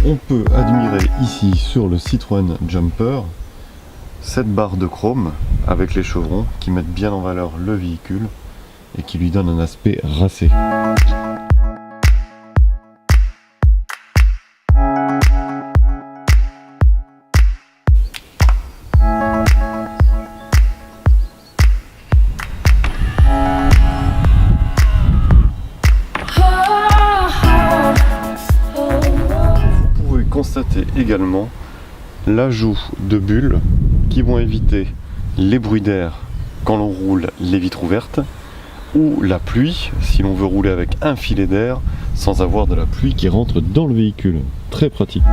On peut admirer ici sur le Citroën Jumper cette barre de chrome avec les chevrons qui mettent bien en valeur le véhicule et qui lui donnent un aspect racé. Constatez également l'ajout de bulles qui vont éviter les bruits d'air quand l'on roule les vitres ouvertes ou la pluie si l'on veut rouler avec un filet d'air sans avoir de la pluie qui rentre dans le véhicule. Très pratique.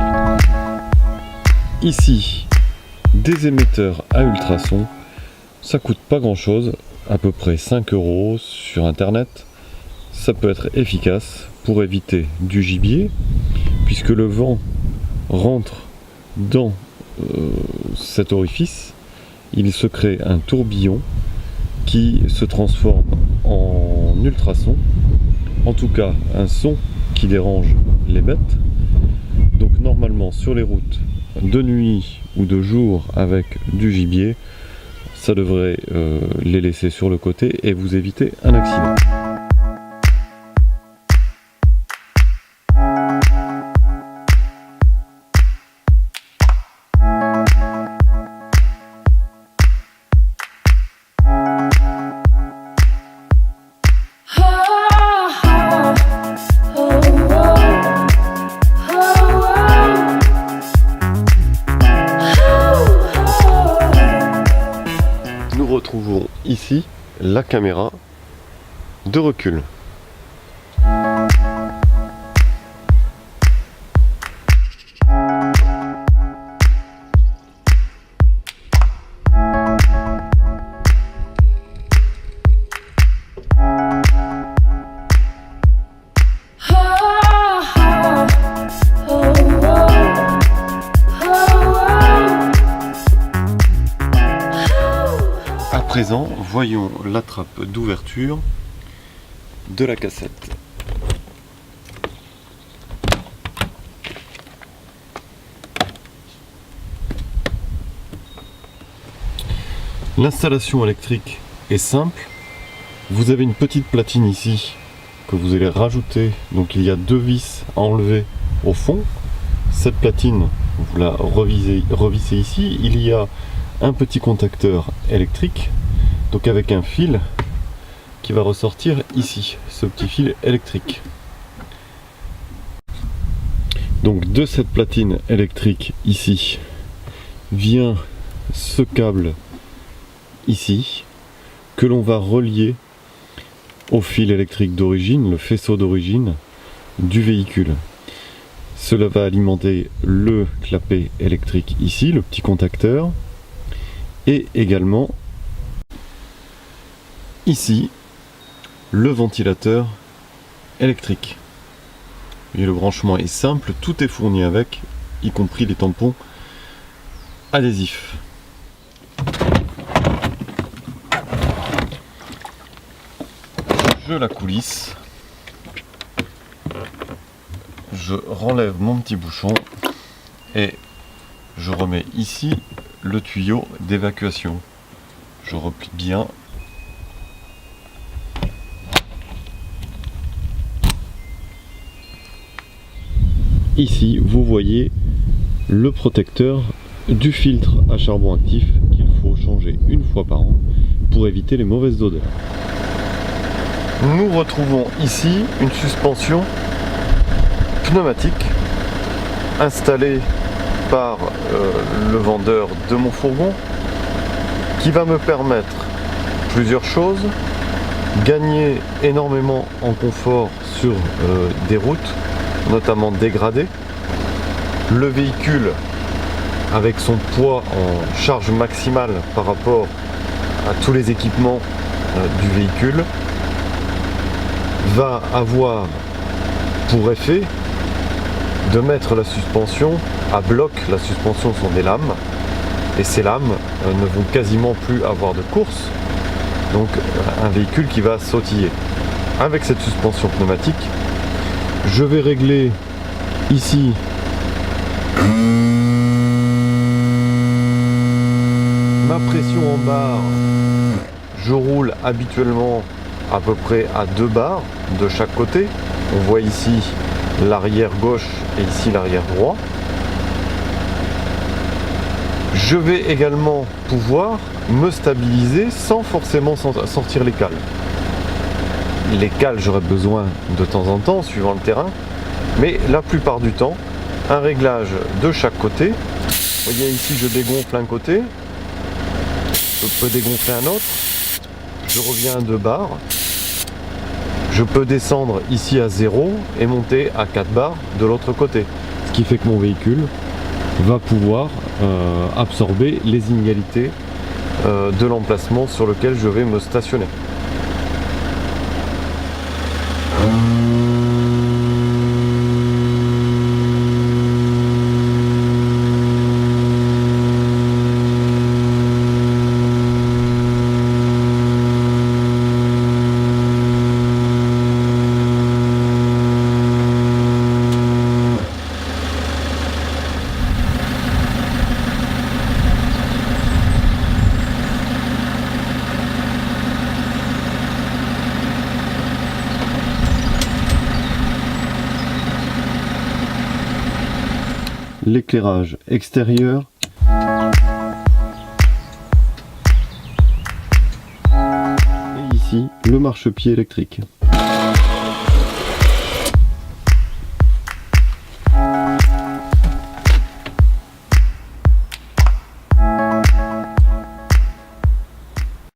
Ici, des émetteurs à ultrasons, ça coûte pas grand chose, à peu près 5 € sur internet. Ça peut être efficace pour éviter du gibier puisque le vent rentre dans cet orifice, il se crée un tourbillon qui se transforme en ultrason, en tout cas un son qui dérange les bêtes. Donc normalement sur les routes de nuit ou de jour avec du gibier, ça devrait les laisser sur le côté et vous éviter un accident. Nous retrouvons ici la caméra de recul. À présent, voyons la trappe d'ouverture de la cassette. L'installation électrique est simple. Vous avez une petite platine ici que vous allez rajouter. Donc il y a 2 vis à enlever au fond. Cette platine, vous la revissez ici. Il y a un petit contacteur électrique, donc avec un fil qui va ressortir ici, ce petit fil électrique. Donc de cette platine électrique ici vient ce câble ici que l'on va relier au fil électrique d'origine, le faisceau d'origine du véhicule. Cela va alimenter le clapet électrique ici, le petit contacteur, et également ici le ventilateur électrique. Et le branchement est simple, tout est fourni avec, y compris les tampons adhésifs. Je la coulisse, je renlève mon petit bouchon et je remets ici le tuyau d'évacuation. Je replie bien. Ici, vous voyez le protecteur du filtre à charbon actif qu'il faut changer une fois par an pour éviter les mauvaises odeurs. Nous retrouvons ici une suspension pneumatique installée par le vendeur de mon fourgon qui va me permettre plusieurs choses: gagner énormément en confort sur des routes notamment dégradées, le véhicule avec son poids en charge maximale par rapport à tous les équipements du véhicule va avoir pour effet de mettre la suspension à bloc. La suspension sont des lames et ces lames ne vont quasiment plus avoir de course, donc un véhicule qui va sautiller. Avec cette suspension pneumatique, je vais régler ici Ma pression en barre, je roule habituellement à peu près à 2 bars de chaque côté. On voit ici l'arrière gauche et ici l'arrière droit. Je vais également pouvoir me stabiliser sans forcément sortir les cales. Les cales, j'aurai besoin de temps en temps suivant le terrain, mais la plupart du temps, un réglage de chaque côté. Vous voyez ici, je dégonfle un côté, je peux dégonfler un autre, je reviens à 2 bars, je peux descendre ici à 0 et monter à 4 bars de l'autre côté. Ce qui fait que mon véhicule va pouvoir absorber les inégalités de l'emplacement sur lequel je vais me stationner. L'éclairage extérieur, et ici le marchepied électrique.